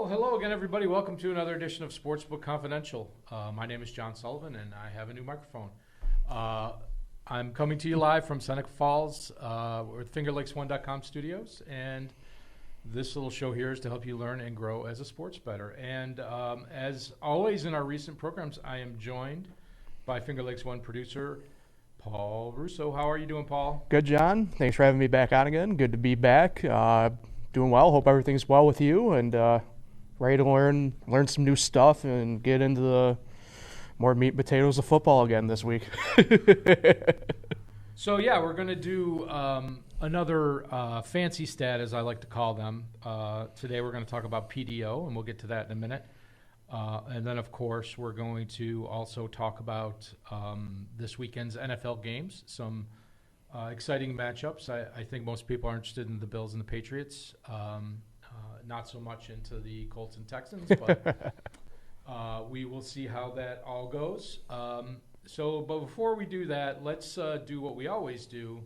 Well, hello again, everybody. Welcome to another edition of Sportsbook Confidential. My name is John Sullivan, and I have a new microphone. I'm coming to you live from Seneca Falls with FingerLakes1.com studios, and this little show here is to help you learn and grow as a sports bettor. And as always in our recent programs, I am joined by Finger Lakes One producer Paul Russo. How are you doing, Paul? Good, John. Thanks for having me back on again. Good to be back. Doing well. Hope everything's well with you, and ready to learn some new stuff and get into the more meat and potatoes of football again this week. So yeah, we're going to do another fancy stat, as I like to call them. Today we're going to talk about PDO, and we'll get to that in a minute. And then, of course, we're going to also talk about this weekend's NFL games, some exciting matchups. I think most people are interested in the Bills and the Patriots, not so much into the Colts and Texans, but we will see how that all goes. But before we do that, let's do what we always do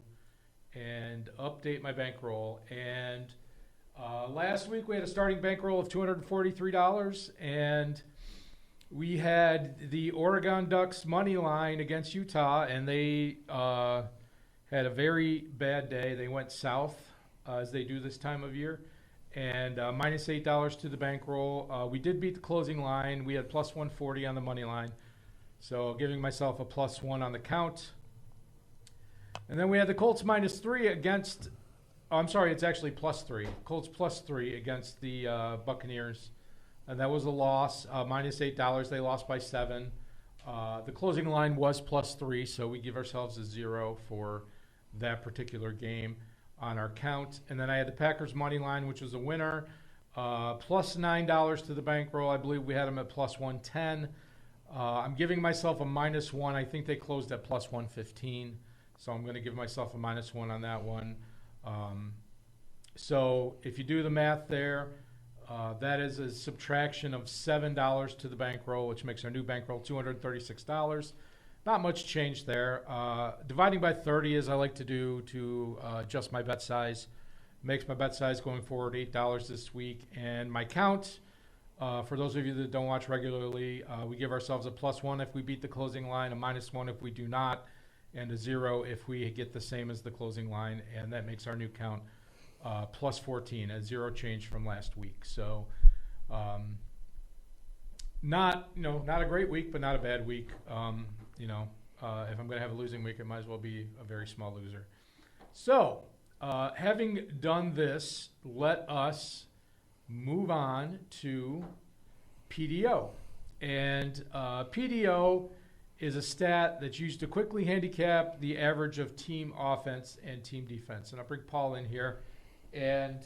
and update my bankroll. And last week we had a starting bankroll of $243, and we had the Oregon Ducks money line against Utah, and they had a very bad day. They went south, as they do this time of year, and minus $8 to the bankroll. We did beat the closing line. We had plus 140 on the money line, so giving myself a plus one on the count. And then we had the Colts minus 3 against it's actually plus 3. Colts plus 3 against the Buccaneers. And that was a loss, minus $8. They lost by 7. The closing line was plus 3, so we give ourselves a 0 for that particular game on our count. And then I had the Packers money line, which was a winner, plus $9 to the bankroll. I believe we had them at plus 110. I'm giving myself a minus 1. I think they closed at plus 115, so I'm going to give myself a minus 1 on that one. So if you do the math there, that is a subtraction of $7 to the bankroll, which makes our new bankroll $236. Not much change there. Dividing by 30, as I like to do to adjust my bet size, makes my bet size going forward $8 this week. And my count, for those of you that don't watch regularly, we give ourselves a plus 1 if we beat the closing line, a minus 1 if we do not, and a 0 if we get the same as the closing line, and that makes our new count plus 14, a 0 change from last week. So not a great week, but not a bad week. If I'm going to have a losing week, it might as well be a very small loser. So having done this, let us move on to PDO. And PDO is a stat that's used to quickly handicap the average of team offense and team defense. And I'll bring Paul in here. And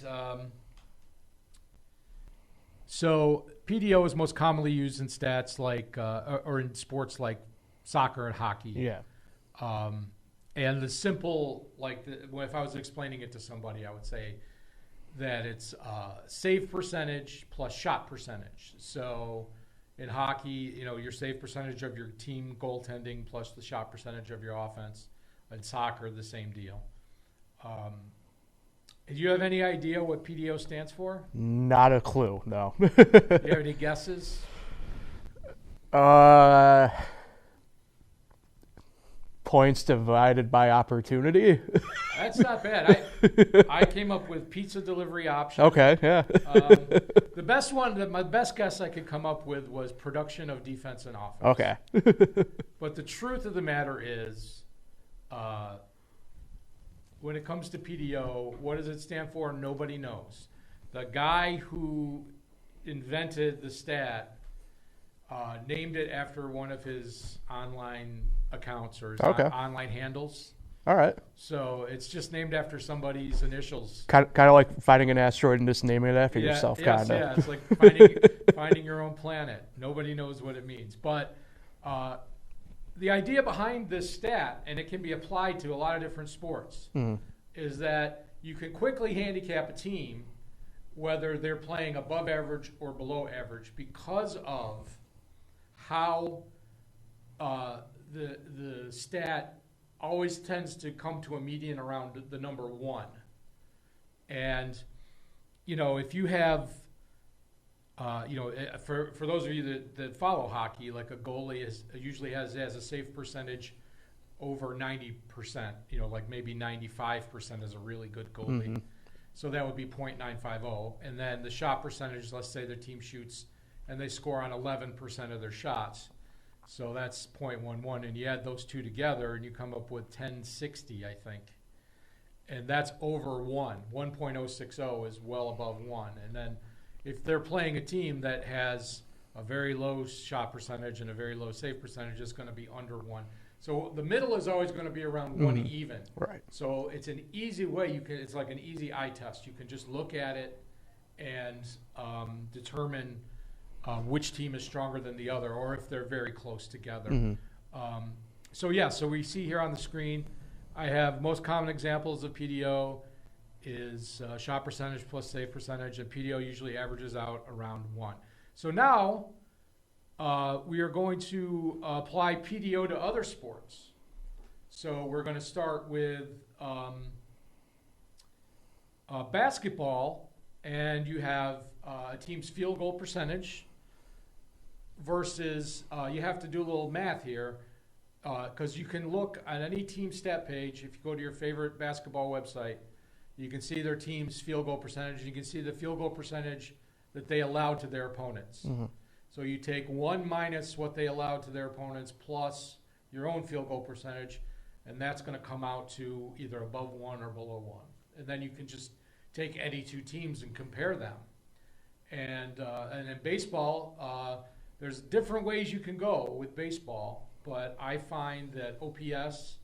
so PDO is most commonly used in stats like, or in sports like soccer and hockey. Yeah. And the simple, if I was explaining it to somebody, I would say that it's save percentage plus shot percentage. So in hockey, your save percentage of your team goaltending plus the shot percentage of your offense. In soccer, the same deal. Do you have any idea what PDO stands for? Not a clue, no. Do you have any guesses? Points divided by opportunity. That's not bad. I came up with pizza delivery option. Okay, yeah. The best one, my best guess I could come up with was production of defense and offense. Okay. But the truth of the matter is, when it comes to PDO, what does it stand for? Nobody knows. The guy who invented the stat named it after one of his online accounts or his online handles. All right. So it's just named after somebody's initials. Kind of like finding an asteroid and just naming it after yourself. Yes, kind of. Yeah, it's like finding your own planet. Nobody knows what it means. But the idea behind this stat, and it can be applied to a lot of different sports, is that you can quickly handicap a team whether they're playing above average or below average because of how the stat always tends to come to a median around the number 1. And, if you have For those of you that follow hockey, like a goalie usually has a save percentage over 90%. Like maybe 95% is a really good goalie. Mm-hmm. So that would be .950. And then the shot percentage, let's say their team shoots and they score on 11% of their shots. So that's .11. And you add those two together and you come up with 1060, I think. And that's over 1. 1.060 is well above 1. And then if they're playing a team that has a very low shot percentage and a very low save percentage, it's going to be under 1. So the middle is always going to be around 1 even. Right. So it's an easy way. It's like an easy eye test. You can just look at it and determine which team is stronger than the other, or if they're very close together. Mm-hmm. So we see here on the screen, I have most common examples of PDO is shot percentage plus save percentage, and PDO usually averages out around 1. So now we are going to apply PDO to other sports. So we're going to start with basketball, and you have a team's field goal percentage versus you have to do a little math here because you can look on any team stat page. If you go to your favorite basketball website, you can see their team's field goal percentage. You can see the field goal percentage that they allowed to their opponents. Mm-hmm. So you take 1 minus what they allowed to their opponents plus your own field goal percentage, and that's going to come out to either above 1 or below 1. And then you can just take any two teams and compare them. And in baseball, there's different ways you can go with baseball, but I find that OPS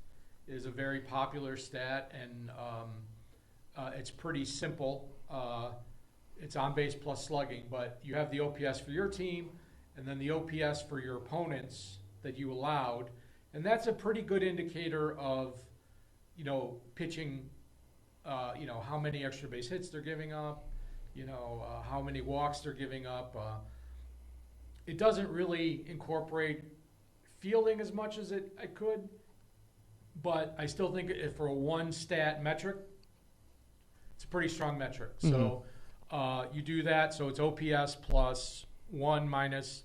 is a very popular stat, and it's pretty simple. It's on base plus slugging, but you have the OPS for your team and then the OPS for your opponents that you allowed. And that's a pretty good indicator of, pitching, how many extra base hits they're giving up, how many walks they're giving up. It doesn't really incorporate fielding as much as it could, but I still think for a one stat metric, it's a pretty strong metric. Mm-hmm. So you do that, so it's OPS plus 1 minus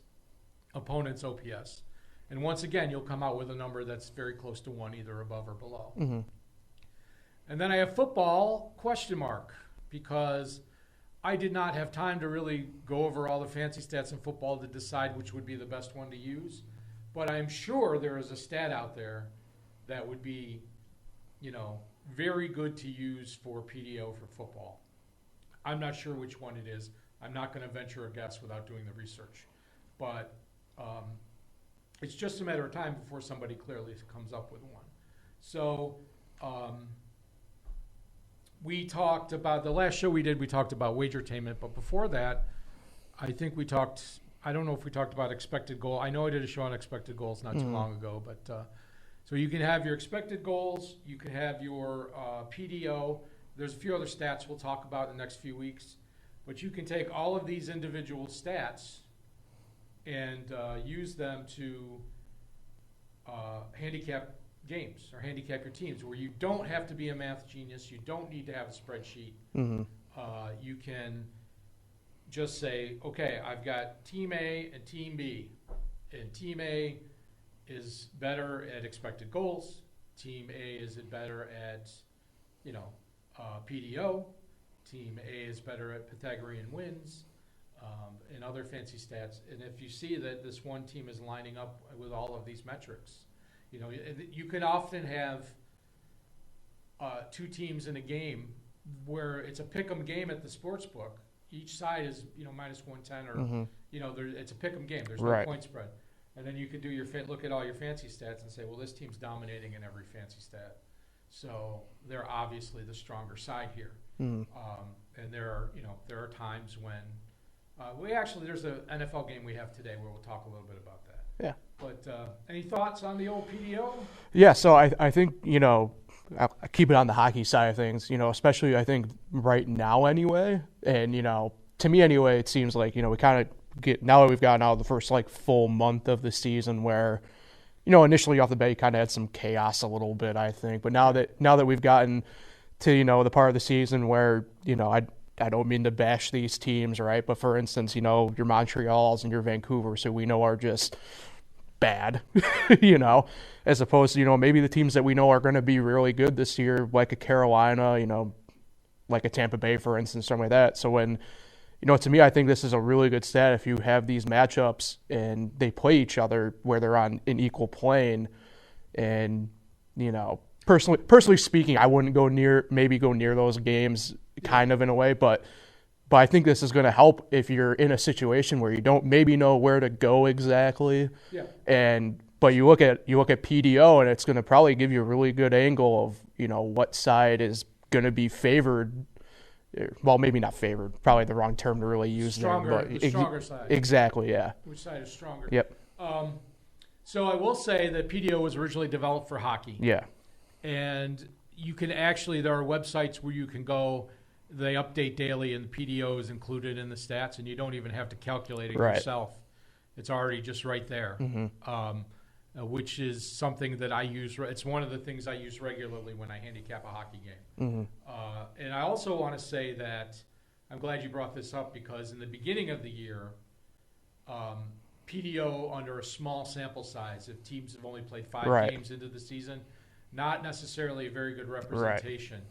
opponent's OPS. And once again, you'll come out with a number that's very close to 1, either above or below. Mm-hmm. And then I have football, question mark, because I did not have time to really go over all the fancy stats in football to decide which would be the best one to use. But I'm sure there is a stat out there that would be, very good to use for PDO for football. I'm not sure which one it is. I'm not going to venture a guess without doing the research. But it's just a matter of time before somebody clearly comes up with one. So we talked about, the last show we did, we talked about wagertainment. But before that, I think I don't know if we talked about expected goal. I know I did a show on expected goals not too long ago. But so you can have your expected goals. You can have your PDO. There's a few other stats we'll talk about in the next few weeks. But you can take all of these individual stats and use them to handicap games or handicap your teams, where you don't have to be a math genius. You don't need to have a spreadsheet. Mm-hmm. You can just say, okay, I've got Team A and Team B. And Team A is better at expected goals. Team A is better at, PDO. Team A is better at Pythagorean wins and other fancy stats. And if you see that this one team is lining up with all of these metrics, you can often have two teams in a game where it's a pick'em game at the Sportsbook. Each side is, minus 110 or, it's a pick'em game. There's no point spread. And then you could do look at all your fancy stats and say, well, this team's dominating in every fancy stat. So they're obviously the stronger side here. Mm. And there are times when there's an NFL game we have today where we'll talk a little bit about that. Yeah. But any thoughts on the old PDO? Yeah, so I think, I keep it on the hockey side of things, especially I think right now anyway. And, to me anyway, it seems like, we kind of now that we've gotten out of the first full month of the season where, initially off the bat you kind of had some chaos a little bit, I think. But now that we've gotten to, the part of the season where, I don't mean to bash these teams, right? But for instance, you know, your Montreals and your Vancouvers, who we know are just bad, you know, as opposed to, you know, maybe the teams that we know are going to be really good this year, like a Carolina, you know, like a Tampa Bay, for instance, something like that. So when, you know, to me, I think this is a really good stat if you have these matchups and they play each other where they're on an equal plane. And, you know, personally speaking, I wouldn't go near those games kind of in a way, but I think this is going to help if you're in a situation where you don't maybe know where to go exactly. Yeah. But you look at PDO and it's going to probably give you a really good angle of, you know, what side is going to be favored. Well, maybe not favored, probably the wrong term to really use the stronger side. Exactly, yeah. Which side is stronger? Yep. So I will say that PDO was originally developed for hockey. Yeah. And you can actually, there are websites where you can go, they update daily and the PDO is included in the stats and you don't even have to calculate it yourself. It's already just right there, which is something that I use. It's one of the things I use regularly when I handicap a hockey game. And I also want to say that I'm glad you brought this up because in the beginning of the year, PDO under a small sample size, if teams have only played 5 games into the season, not necessarily a very good representation.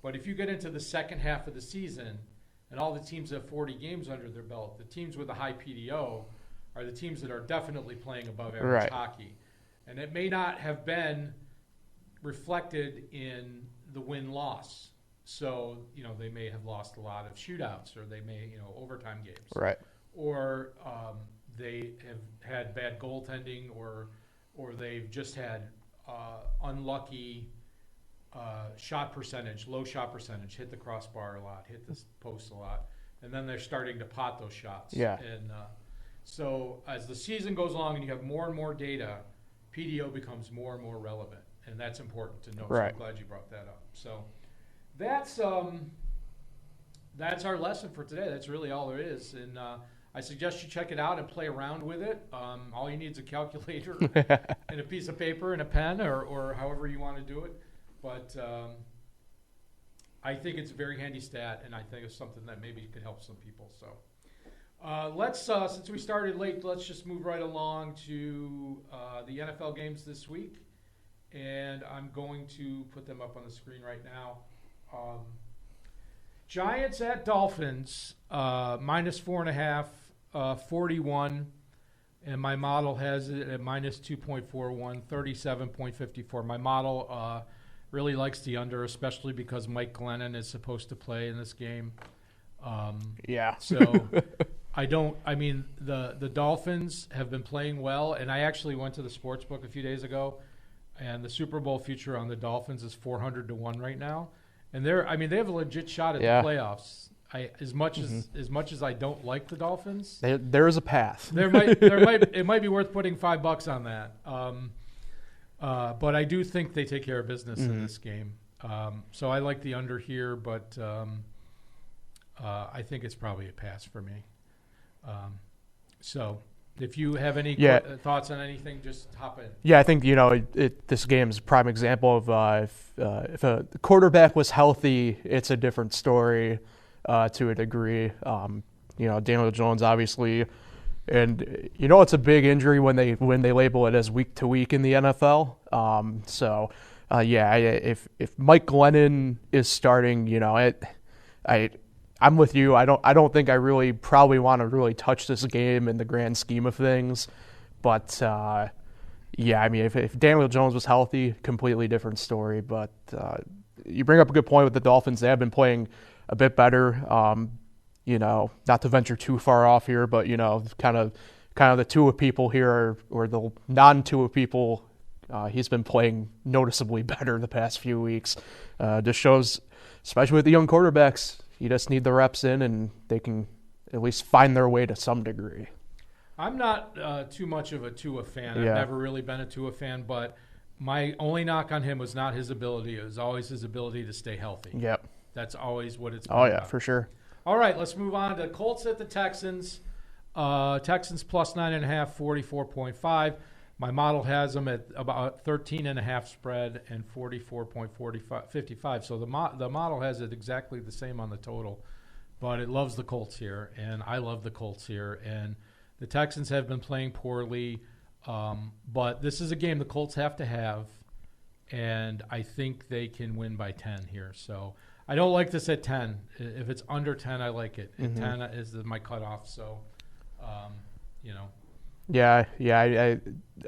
But if you get into the second half of the season and all the teams have 40 games under their belt, the teams with a high PDO are the teams that are definitely playing above average hockey. And it may not have been reflected in the win-loss. So, you know, they may have lost a lot of shootouts or they may, you know, overtime games. Right. Or they have had bad goaltending or they've just had unlucky shot percentage, low shot percentage, hit the crossbar a lot, hit the post a lot. And then they're starting to pot those shots. Yeah. And so as the season goes along and you have more and more data, PDO becomes more and more relevant. And that's important to know. Right. So I'm glad you brought that up. So that's our lesson for today. That's really all there is. And I suggest you check it out and play around with it. All you need is a calculator and a piece of paper and a pen or however you want to do it. But I think it's a very handy stat, and I think it's something that maybe could help some people. So let's, since we started late, let's just move right along to the NFL games this week. And I'm going to put them up on the screen right now. Giants at Dolphins, minus 4.5, 41. And my model has it at minus 2.41, 37.54. My model really likes the under, especially because Mike Glennon is supposed to play in this game. So the Dolphins have been playing well, and I actually went to the Sportsbook a few days ago, and the Super Bowl future on the Dolphins is 400-1 right now. And they have a legit shot at the playoffs. As much as I don't like the Dolphins, there is a path. It might be worth putting $5 on that. But I do think they take care of business in this game. So I like the under here, but I think it's probably a pass for me. So if you have any thoughts on anything, just hop in. Yeah, I think, this game is a prime example of if a quarterback was healthy, it's a different story to a degree. Daniel Jones, obviously, and it's a big injury when they label it as week to week in the NFL. If Mike Glennon is starting, I'm with you. I don't think I really probably want to really touch this game in the grand scheme of things, but if Daniel Jones was healthy, completely different story. But you bring up a good point with the Dolphins. They have been playing a bit better. Not to venture too far off here, but kind of the Tua people here or the non-Tua people. He's been playing noticeably better the past few weeks. Just shows, especially with the young quarterbacks, you just need the reps in, and they can at least find their way to some degree. I'm not too much of a Tua fan. I've never really been a Tua fan, but my only knock on him was not his ability. It was always his ability to stay healthy. Yep. That's always what it's been about. For sure. All right, let's move on to Colts at the Texans. Texans plus 9.5, 44.5. My model has them at about 13.5 spread and 44.55. So the model has it exactly the same on the total. but it loves the Colts here, and I love the Colts here. And the Texans have been playing poorly, but this is a game the Colts have to have, and I think they can win by 10 here. So I don't like this at 10. If it's under 10, I like it. And 10 is my cutoff. So, Yeah,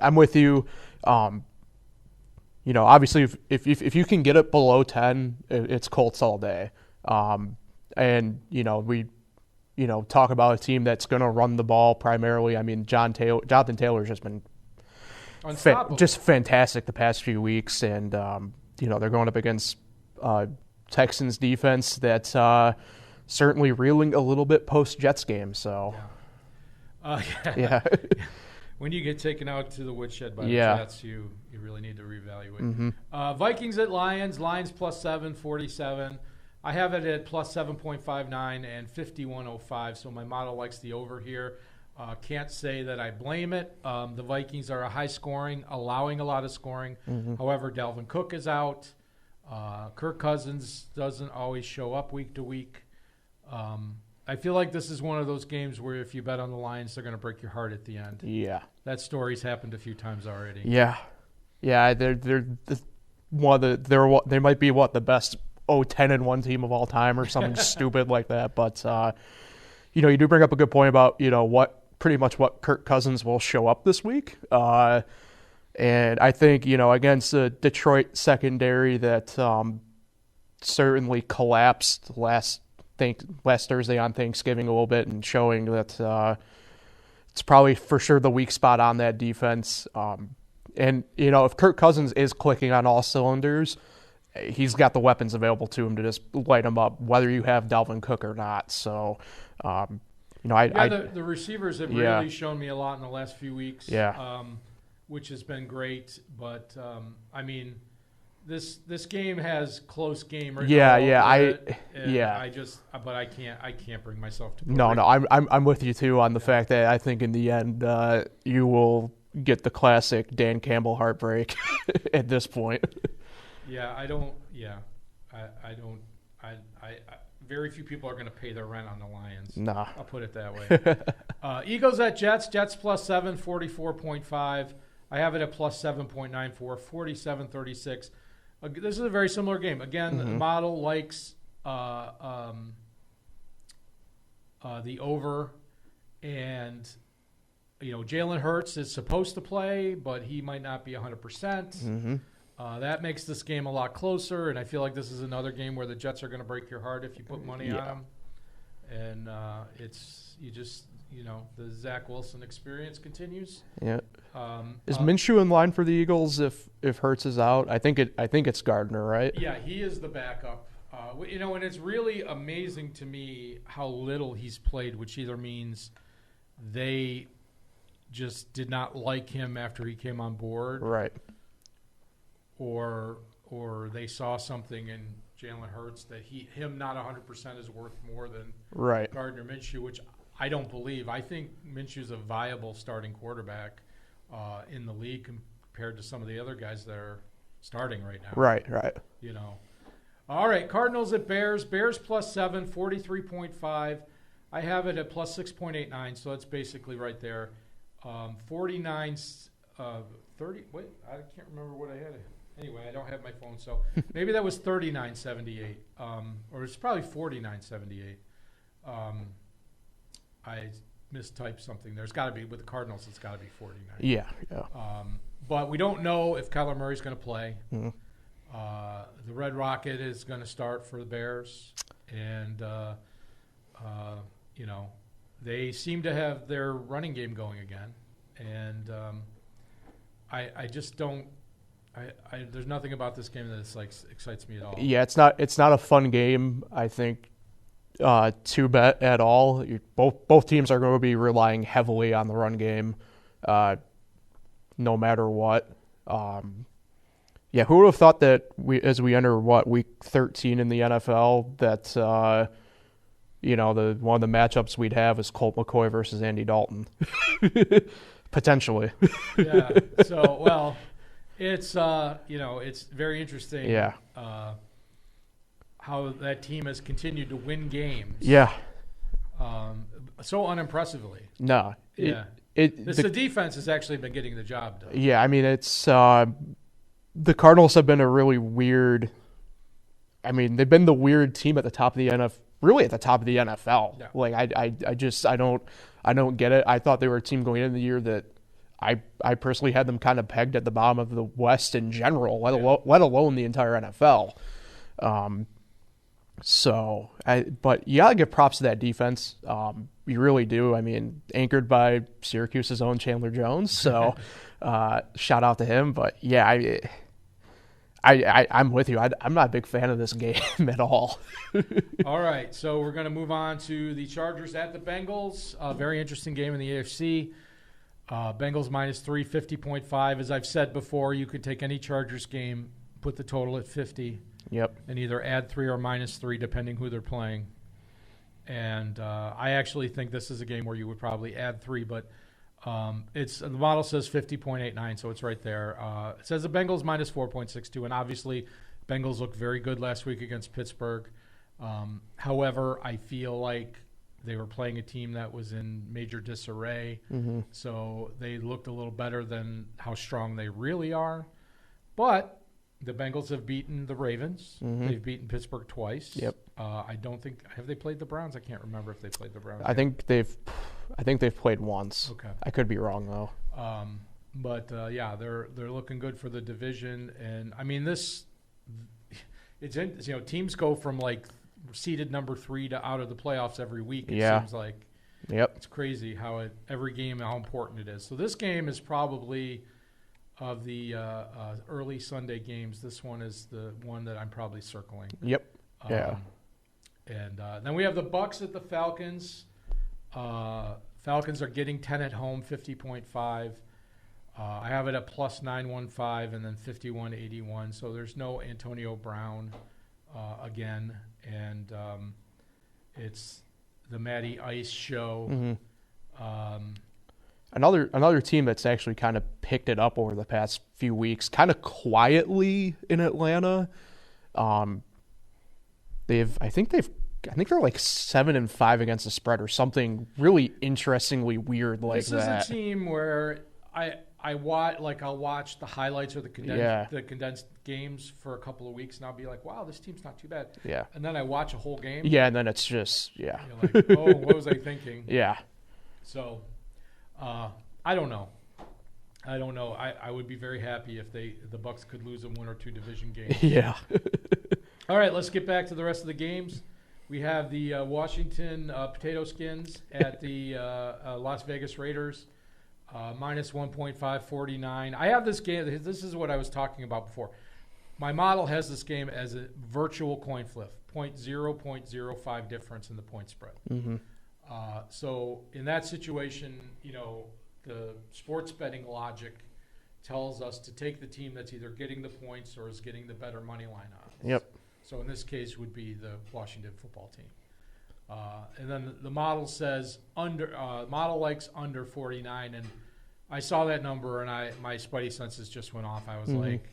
I'm with you. Obviously, if you can get it below 10, it's Colts all day. And we talk about a team that's going to run the ball primarily. I mean, Jonathan Taylor's just been just fantastic the past few weeks, and they're going up against Texans defense that's certainly reeling a little bit post Jets game. So, yeah. When you get taken out to the woodshed by the Jets, you really need to reevaluate. Vikings at Lions. Lions +7, 47. I have it at +7.59 and 51.05. So my model likes the over here. Can't say that I blame it. The Vikings are a high scoring, allowing a lot of scoring. However, Dalvin Cook is out. Kirk Cousins doesn't always show up week to week. I feel like this is one of those games where if you bet on the Lions, they're going to break your heart at the end. Yeah, that story's happened a few times already. Yeah. They're they might be the best 10-1 team of all time or something stupid like that. But you do bring up a good point about pretty much what Kirk Cousins will show up this week. And I think against the Detroit secondary that certainly collapsed last Thursday on Thanksgiving a little bit, and showing that it's probably for sure the weak spot on that defense. And if Kirk Cousins is clicking on all cylinders, he's got the weapons available to him to just light him up, whether you have Dalvin Cook or not. So, the receivers have really shown me a lot in the last few weeks. Yeah. Which has been great, but this game has close game. But I can't bring myself to. No, I'm with you too on the fact that I think in the end you will get the classic Dan Campbell heartbreak at this point. I don't. Very few people are going to pay their rent on the Lions. Nah. I'll put it that way. Eagles at Jets. Jets +7, 44.5. I have it at +7.94, 47-36. This is a very similar game. Again, the model likes the over, and Jalen Hurts is supposed to play, but he might not be 100%. That makes this game a lot closer, and I feel like this is another game where the Jets are going to break your heart if you put money on them. And the Zach Wilson experience continues. Yeah. Is Minshew in line for the Eagles if Hurts is out? I think it's Gardner, right? Yeah, he is the backup. And it's really amazing to me how little he's played, which either means they just did not like him after he came on board, right? Or they saw something in Jalen Hurts that him not 100% is worth more than Gardner Minshew, which I don't believe. I think Minshew's a viable starting quarterback in the league compared to some of the other guys that are starting right now. Right. All right, Cardinals at Bears. Bears +7, 43.5. I have it at +6.89, so that's basically right there. 49, 30. Wait, I can't remember what I had. Anyway, I don't have my phone, so maybe that was 39.78, or it's probably 49.78. I mistyped something. There's got to be, with the Cardinals, it's got to be 49. Yeah. But we don't know if Kyler Murray's going to play. The Red Rocket is going to start for the Bears, and they seem to have their running game going again, and I just don't. There's nothing about this game that excites me at all. Yeah, it's not a fun game, I think, to bet at all. Both teams are going to be relying heavily on the run game, no matter what. Who would have thought that as we enter week 13 in the NFL that one of the matchups we'd have is Colt McCoy versus Andy Dalton, potentially. Yeah. So it's it's very interesting. Yeah. how that team has continued to win games. Yeah. So unimpressively. No. Yeah. The defense has actually been getting the job done. Yeah, I mean, it's the Cardinals have been a really weird. I mean, they've been the weird team at the top of the NFL, really at the top of the NFL. Yeah. Like I don't get it. I thought they were a team going into the year that I personally had them kind of pegged at the bottom of the West in general, let alone the entire NFL. But you gotta give props to that defense. You really do. I mean, anchored by Syracuse's own Chandler Jones. So, shout out to him. But yeah, I'm with you. I'm not a big fan of this game at all. All right, so we're going to move on to the Chargers at the Bengals. Very interesting game in the AFC. Bengals -3, 50.5. As I've said before, you could take any Chargers game, put the total at 50. Yep. And either add 3 or -3, depending who they're playing. And I actually think this is a game where you would probably add 3, but the model says 50.89, so it's right there. It says the Bengals -4.62, and obviously Bengals looked very good last week against Pittsburgh. However, I feel like they were playing a team that was in major disarray, so they looked a little better than how strong they really are. But the Bengals have beaten the Ravens. They've beaten Pittsburgh twice. Yep. I don't think have they played the Browns. I can't remember if they played the Browns. I think they've played once. Okay. I could be wrong though. But they're looking good for the division, and I mean teams go from like seeded number 3 to out of the playoffs every week. It seems like. Yep. It's crazy how every game how important it is. So this game is probably. Of the early Sunday games, this one is the one that I'm probably circling. Yep. Yeah. And then we have the Bucs at the Falcons. Falcons are getting 10 at home, 50.5. I have it at +915 and then 51.81. So there's no Antonio Brown again, and it's the Matty Ice show. Another team that's actually kind of picked it up over the past few weeks, kind of quietly in Atlanta. I think they're like 7-5 against the spread or something really interestingly weird like that. This is a team where I'll watch the highlights or the condensed games for a couple of weeks, and I'll be like, wow, this team's not too bad. Yeah. And then I watch a whole game. Yeah, and then it's just You're like, oh, what was I thinking? Yeah. So. I don't know. I would be very happy if the Bucs could lose a 1 or 2 division games. Yeah. All right, let's get back to the rest of the games. We have the Washington Potato Skins at the Las Vegas Raiders, -1.549. I have this game. This is what I was talking about before. My model has this game as a virtual coin flip, 0.05 difference in the point spread. So in that situation, the sports betting logic tells us to take the team that's either getting the points or is getting the better money line odds. Yep. So in this case would be the Washington football team. And then the model says model likes under 49, and I saw that number and my spidey senses just went off. I was like,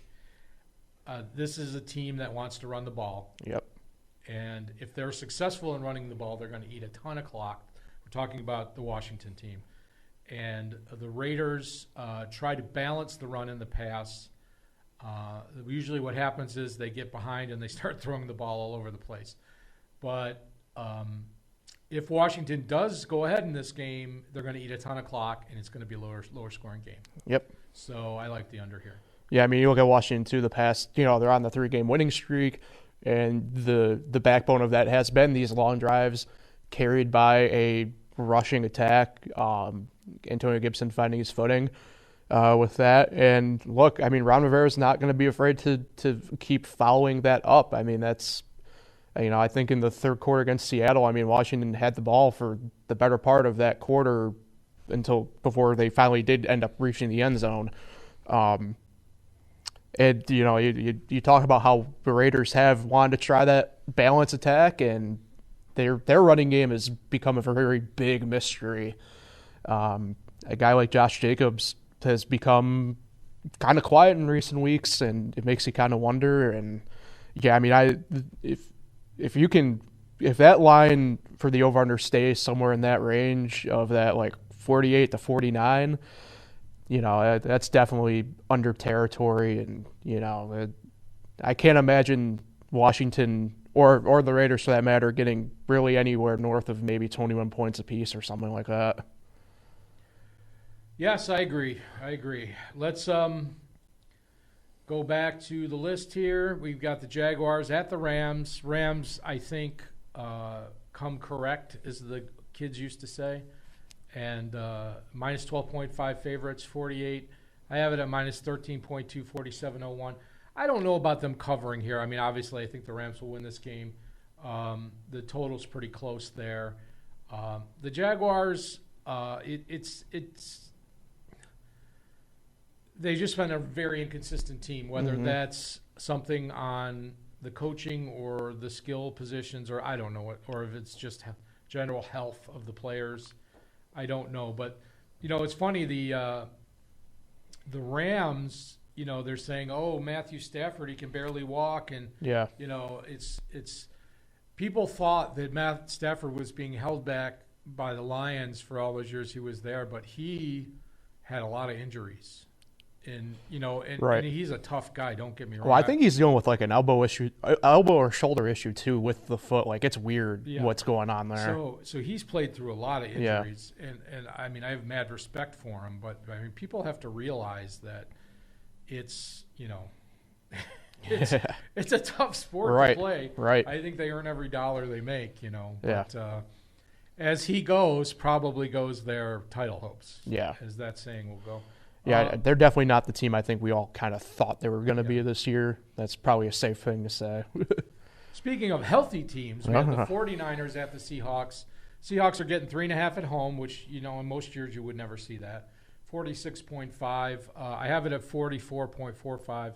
this is a team that wants to run the ball. Yep. And if they're successful in running the ball, they're going to eat a ton of clock. We're talking about the Washington team. And the Raiders try to balance the run and the pass. Usually what happens is they get behind and they start throwing the ball all over the place. But if Washington does go ahead in this game, they're going to eat a ton of clock, and it's going to be a lower scoring game. Yep. So I like the under here. Yeah, I mean, you look at Washington too, the past, they're on the 3-game winning streak. And the backbone of that has been these long drives carried by a rushing attack. Antonio Gibson finding his footing with that. And look, I mean, Ron Rivera's not going to be afraid to keep following that up. I mean, that's, I think in the third quarter against Seattle, I mean, Washington had the ball for the better part of that quarter before they finally did end up reaching the end zone. And, you talk about how the Raiders have wanted to try that balance attack, and their running game has become a very big mystery. A guy like Josh Jacobs has become kind of quiet in recent weeks, and it makes you kind of wonder. And, yeah, I mean, if that line for the over-under stays somewhere in that range of that like 48 to 49, that's definitely under territory. And, I can't imagine Washington or the Raiders, for that matter, getting really anywhere north of maybe 21 points apiece or something like that. Yes, I agree. Let's go back to the list here. We've got the Jaguars at the Rams. Rams, I think, come correct, as the kids used to say. And minus 12.5 favorites, 48. I have it at minus 13.2, 47.01. I don't know about them covering here. I mean, obviously, I think the Rams will win this game. The total's pretty close there. The Jaguars, they've just been a very inconsistent team, whether that's something on the coaching or the skill positions, or I don't know it, or if it's just general health of the players. I don't know. But, it's funny, the Rams, they're saying, oh, Matthew Stafford, he can barely walk. And, it's people thought that Matt Stafford was being held back by the Lions for all those years he was there, but he had a lot of injuries. And, and he's a tough guy, don't get me wrong. Well, I think he's dealing with like an elbow or shoulder issue too with the foot. Like, it's weird what's going on there. So he's played through a lot of injuries. Yeah. And I mean, I have mad respect for him, but I mean, people have to realize that it's it's a tough sport to play. Right. I think they earn every dollar they make, But as he probably goes their title hopes. Yeah. As that saying will go. Yeah, they're definitely not the team I think we all kind of thought they were going to be this year. That's probably a safe thing to say. Speaking of healthy teams, we have the 49ers at the Seahawks. Seahawks are getting 3.5 at home, which, in most years you would never see that. 46.5. I have it at 44.45,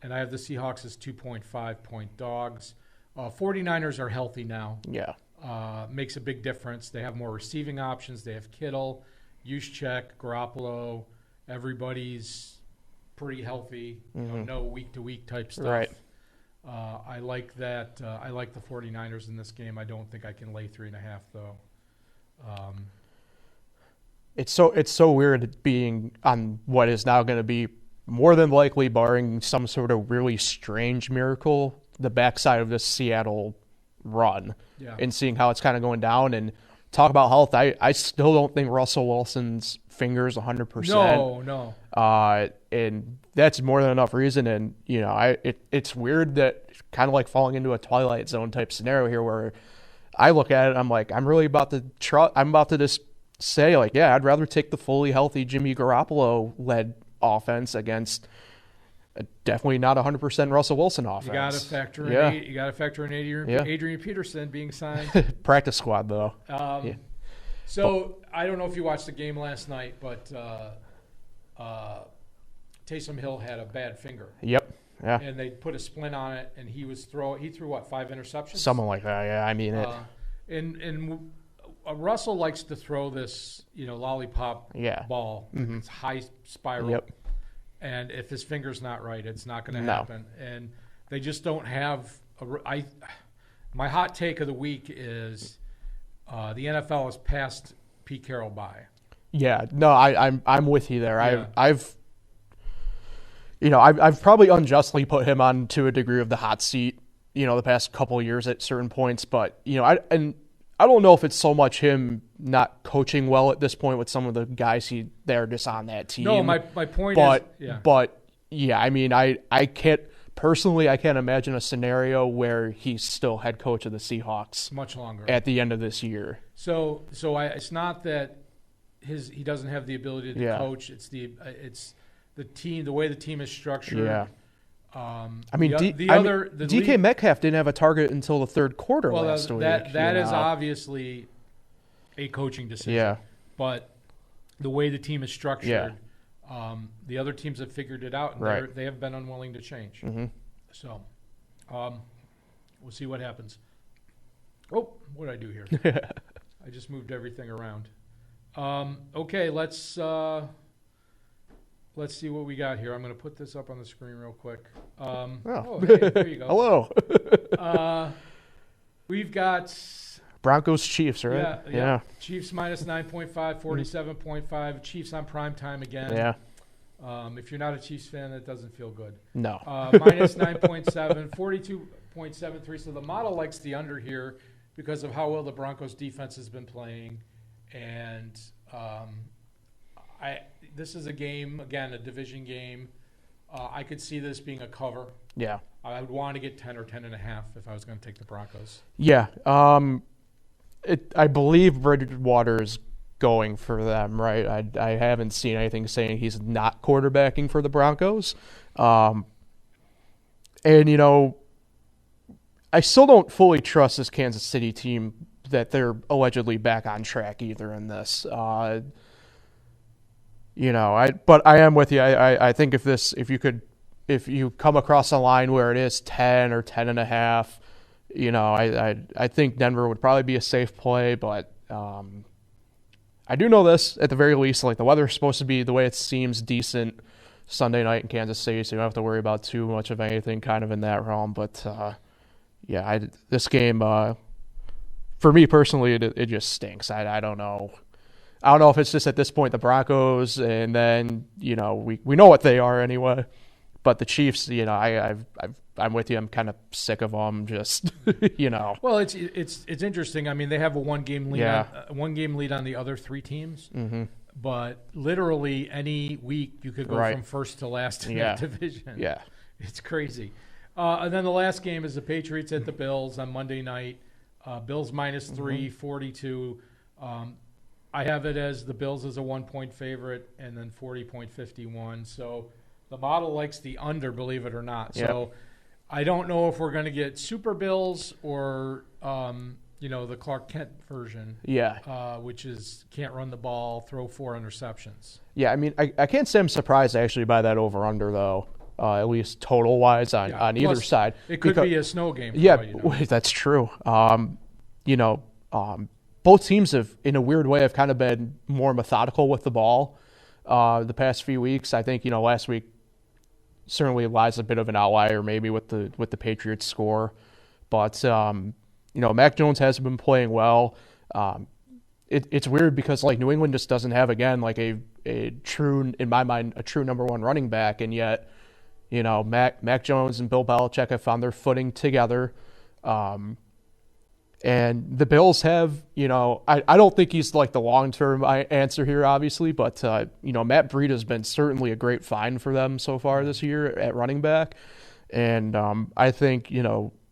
and I have the Seahawks as 2.5-point dogs. 49ers are healthy now. Yeah. Makes a big difference. They have more receiving options. They have Kittle, Juszczyk, Garoppolo. Everybody's pretty healthy, no week-to-week type stuff. Right. I like that. I like the 49ers in this game. I don't think I can lay 3.5, though. It's so weird being on what is now going to be more than likely, barring some sort of really strange miracle, the backside of this Seattle run, and seeing how it's kind of going down. And talk about health. I still don't think Russell Wilson's fingers 100%. No. And that's more than enough reason. And it's weird that kind of like falling into a Twilight Zone type scenario here, where I look at it, I'm like, I'm about to just say like, yeah, I'd rather take the fully healthy Jimmy Garoppolo led offense against definitely not 100% Russell Wilson offense. You got to factor in Adrian Peterson being signed. Practice squad though. So I don't know if you watched the game last night, but Taysom Hill had a bad finger. Yep. Yeah. And they put a splint on it, and he threw what, 5 interceptions? Something like that. Yeah. I mean it. And Russell likes to throw this, lollipop ball. Mm-hmm. It's high spiral. Yep. And if his finger's not right, it's not going to happen. And they just don't have my hot take of the week is the NFL has passed Pete Carroll by. Yeah, no, I'm with you there. Yeah. I've probably unjustly put him on to a degree of the hot seat, the past couple of years at certain points. But I don't know if it's so much him not coaching well at this point with some of the guys they're just on that team. No, my point is, But yeah, I mean, I can't imagine a scenario where he's still head coach of the Seahawks much longer at the end of this year. So it's not that he doesn't have the ability to coach. It's the team, the way the team is structured. Yeah. I mean, DK Metcalf didn't have a target until the third quarter last week. That is obviously a coaching decision. Yeah. But the way the team is structured, the other teams have figured it out, and they have been unwilling to change. Mm-hmm. So we'll see what happens. Oh, what did I do here? I just moved everything around. Okay, let's see what we got here. I'm going to put this up on the screen real quick. Hey, there you go. Hello. We've got Broncos Chiefs, right? Yeah. Chiefs minus 9.5, 47.5. Chiefs on prime time again. Yeah. If you're not a Chiefs fan, that doesn't feel good. No. Minus 9.7, 42.73. So the model likes the under here because of how well the Broncos defense has been playing. And this is a game, again, a division game. I could see this being a cover. Yeah. I would want to get 10 or 10.5 if I was going to take the Broncos. Yeah. I believe Bridgewater is going for them, right? I haven't seen anything saying he's not quarterbacking for the Broncos. And, I still don't fully trust this Kansas City team that they're allegedly back on track either in this. But I am with you. I think if you come across a line where it is 10 or 10.5, I think Denver would probably be a safe play, but I do know this at the very least. Like, the weather is supposed to be, the way it seems, decent Sunday night in Kansas City, so you don't have to worry about too much of anything kind of in that realm. But this game, for me personally, it just stinks. I don't know. I don't know if it's just at this point the Broncos, and then we know what they are anyway. But the Chiefs, I'm with you. I'm kind of sick of them. Just Well, it's interesting. I mean, they have a one game lead on the other three teams. Mm-hmm. But literally any week you could go Right. from first to last in that division. Yeah, It's crazy. And then the last game is the Patriots at the Bills on Monday night. Bills minus 3, 42. I have it as the Bills as a 1-point favorite, and then 40.51. So the model likes the under, believe it or not. Yep. So I don't know if we're going to get Super Bills or the Clark Kent version. Yeah. Which is can't run the ball, throw 4 interceptions. Yeah, I mean, I can't say I'm surprised actually by that over-under, though, at least total-wise on either Plus, side. It could be a snow game. That's true. Both teams have, in a weird way, have kind of been more methodical with the ball the past few weeks. I think, last week certainly lies a bit of an outlier maybe with the Patriots score. But, Mac Jones has been playing well. It's weird because, New England just doesn't have, again, a true, in my mind, a true number one running back. And yet, Mac Jones and Bill Belichick have found their footing together. And the Bills have, I don't think he's the long-term answer here, obviously, but, Matt Breida has been certainly a great find for them so far this year at running back. And I think,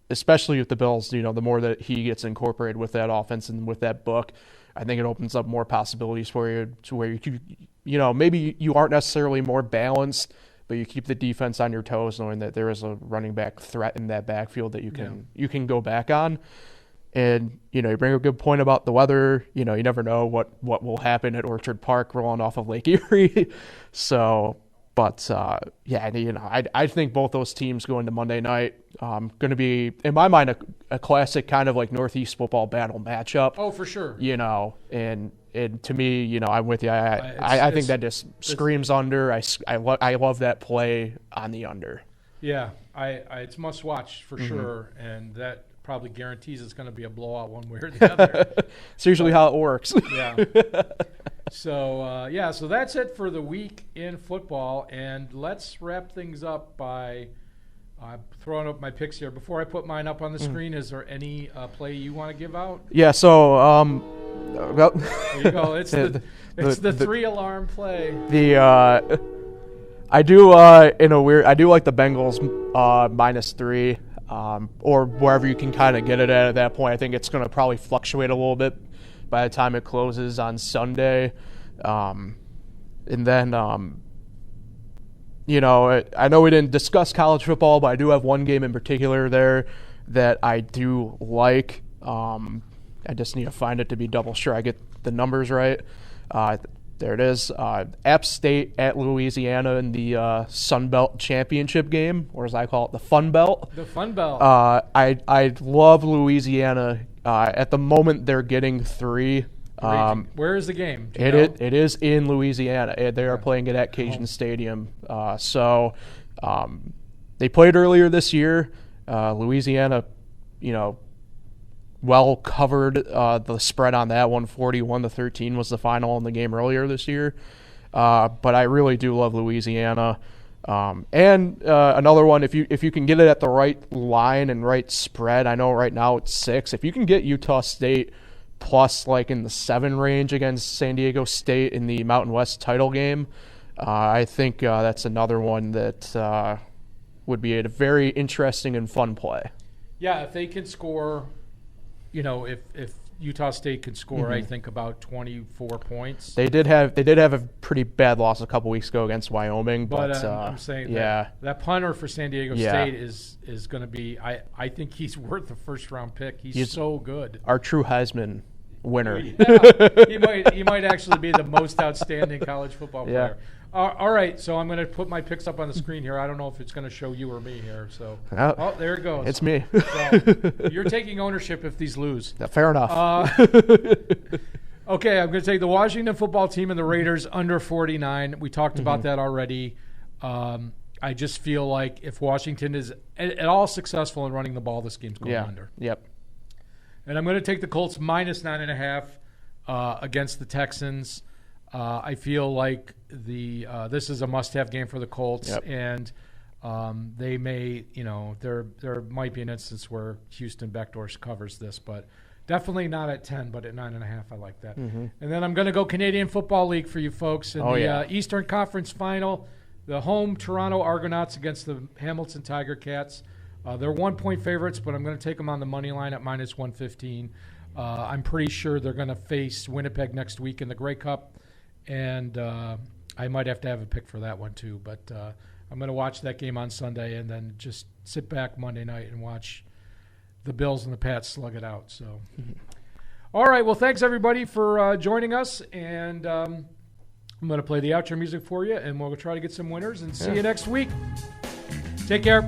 especially with the Bills, the more that he gets incorporated with that offense and with that book, I think it opens up more possibilities for you to where maybe you aren't necessarily more balanced, but you keep the defense on your toes knowing that there is a running back threat in that backfield that you can go back on. And, you bring a good point about the weather. You never know what will happen at Orchard Park rolling off of Lake Erie. So, but, I think both those teams going to Monday night going to be, in my mind, a classic kind of Northeast football battle matchup. Oh, for sure. And to me, I'm with you. I think that just screams under. I love that play on the under. Yeah, it's must watch for sure. And that probably guarantees it's going to be a blowout one way or the other. It's usually how it works. Yeah. So that's it for the week in football. And let's wrap things up by throwing up my picks here. Before I put mine up on the screen, is there any play you want to give out? Yeah, so there you go. It's the 3-alarm play. I do like the Bengals minus 3. Or wherever you can kind of get it at that point. I think it's going to probably fluctuate a little bit by the time it closes on Sunday. And then, I know we didn't discuss college football, but I do have one game in particular there that I do like. I just need to find it to be double sure I get the numbers right. There it is. App State at Louisiana in the Sun Belt Championship game, or as I call it, the Fun Belt. The Fun Belt. I love Louisiana. At the moment, they're getting 3. Where is the game? It is in Louisiana. They are playing it at Cajun Stadium. They played earlier this year. Louisiana, well covered the spread on that one. 41-13 was the final in the game earlier this year. But I really do love Louisiana. And another one, if you can get it at the right line and right spread, I know right now it's 6. If you can get Utah State plus like in the 7 range against San Diego State in the Mountain West title game, I think that's another one that would be a very interesting and fun play. Yeah, if they can score, if Utah State can score, I think about 24 points. They did have a pretty bad loss a couple weeks ago against Wyoming, but I'm saying that punter for San Diego State is going to be. I think he's worth a first-round pick. He's so good. Our true Heisman winner. Yeah, he might actually be the most outstanding college football player. All right, so I'm going to put my picks up on the screen here. I don't know if it's going to show you or me here. So, there it goes. It's me. So, you're taking ownership if these lose. Fair enough. Okay, I'm going to take the Washington football team and the Raiders under 49. We talked about that already. I just feel like if Washington is at all successful in running the ball, this game's going under. Yep. And I'm going to take the Colts minus 9.5 against the Texans. I feel like this is a must-have game for the Colts, and they may, there might be an instance where Houston backdoor covers this, but definitely not at 10, but at 9.5, I like that. And then I'm going to go Canadian Football League for you folks in the Eastern Conference Final, the home Toronto Argonauts against the Hamilton Tiger Cats. They're 1-point favorites, but I'm going to take them on the money line at minus 115. I'm pretty sure they're going to face Winnipeg next week in the Grey Cup. And I might have to have a pick for that one too. But I'm going to watch that game on Sunday and then just sit back Monday night and watch the Bills and the Pats slug it out. So, all right. Well, thanks, everybody, for joining us. And I'm going to play the outro music for you, and we'll try to get some winners and see you next week. Take care.